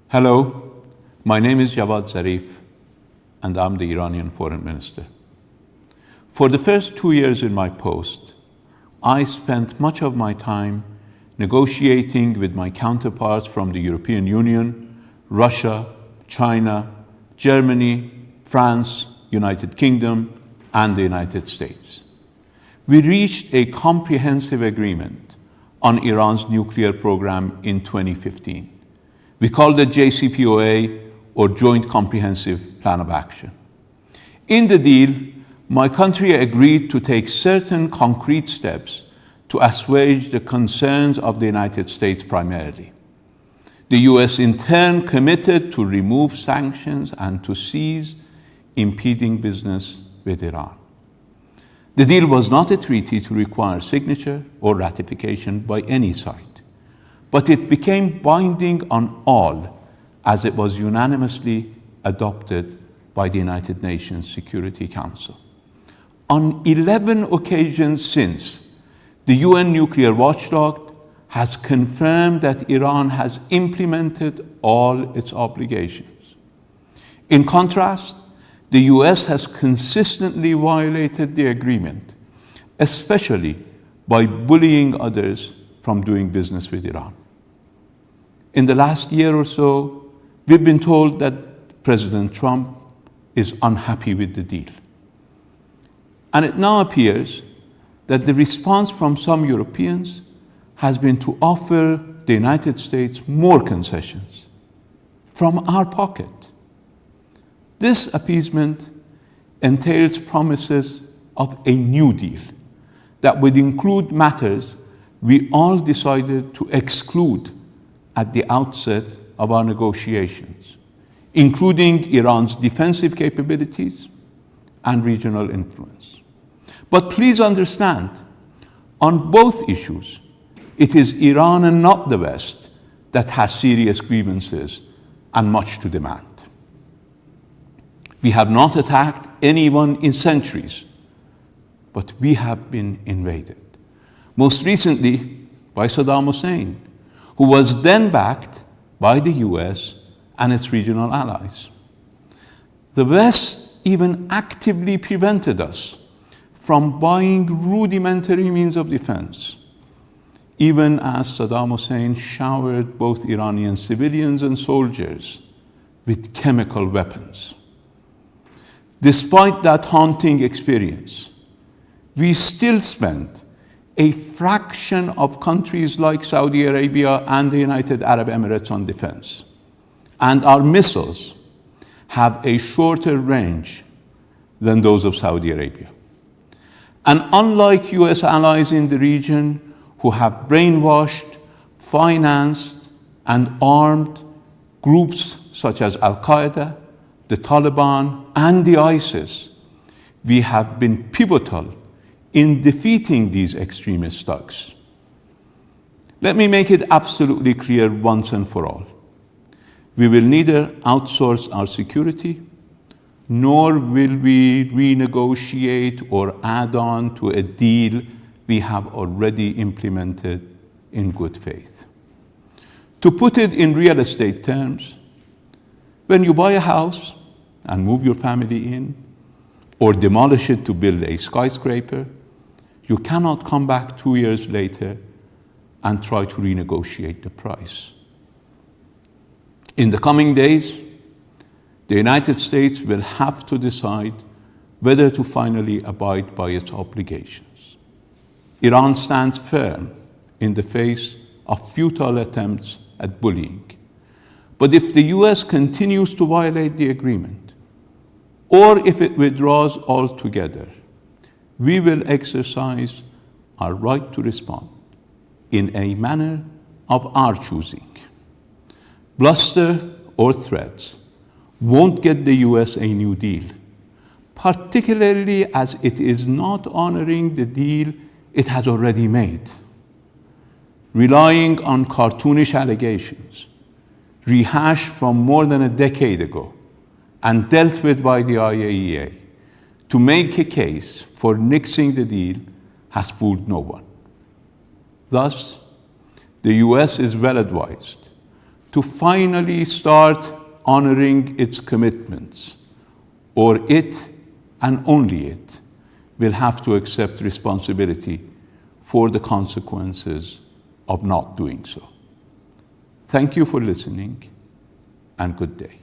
Hello, my name is Javad Zarif, and I'm the Iranian Foreign Minister. For the first 2 years in my post, I spent much of my time negotiating with my counterparts from the European Union, Russia, China, Germany, France, United Kingdom, and the United States. We reached a comprehensive agreement on Iran's nuclear program in 2015. We called it JCPOA, or Joint Comprehensive Plan of Action. In the deal, my country agreed to take certain concrete steps to assuage the concerns of the United States primarily. The US in turn committed to remove sanctions and to cease impeding business with Iran. The deal was not a treaty to require signature or ratification by any side, but it became binding on all as it was unanimously adopted by the United Nations Security Council. On 11 occasions since, the UN nuclear watchdog has confirmed that Iran has implemented all its obligations. In contrast, the US has consistently violated the agreement, especially by bullying others from doing business with Iran. In the last year or so, we've been told that President Trump is unhappy with the deal. And it now appears that the response from some Europeans has been to offer the United States more concessions from our pocket. This appeasement entails promises of a new deal that would include matters we all decided to exclude at the outset of our negotiations, including Iran's defensive capabilities and regional influence. But please understand, on both issues, it is Iran and not the West that has serious grievances and much to demand. We have not attacked anyone in centuries, but we have been invaded. Most recently by Saddam Hussein, who was then backed by the US and its regional allies. The West even actively prevented us from buying rudimentary means of defense, even as Saddam Hussein showered both Iranian civilians and soldiers with chemical weapons. Despite that haunting experience, we still spend a fraction of countries like Saudi Arabia and the United Arab Emirates on defense. And our missiles have a shorter range than those of Saudi Arabia. And unlike US allies in the region who have brainwashed, financed, and armed groups such as Al-Qaeda, the Taliban, and the ISIS, we have been pivotal in defeating these extremist thugs. Let me make it absolutely clear once and for all. We will neither outsource our security, nor will we renegotiate or add on to a deal we have already implemented in good faith. To put it in real estate terms, when you buy a house and move your family in, or demolish it to build a skyscraper, you cannot come back 2 years later and try to renegotiate the price. In the coming days, the United States will have to decide whether to finally abide by its obligations. Iran stands firm in the face of futile attempts at bullying. But if the US continues to violate the agreement, or if it withdraws altogether, we will exercise our right to respond in a manner of our choosing. Bluster or threats won't get the US a new deal, particularly as it is not honoring the deal it has already made. Relying on cartoonish allegations, rehashed from more than a decade ago and dealt with by the IAEA, to make a case for nixing the deal has fooled no one. Thus, the US is well advised to finally start honoring its commitments, or it, and only it, will have to accept responsibility for the consequences of not doing so. Thank you for listening, and good day.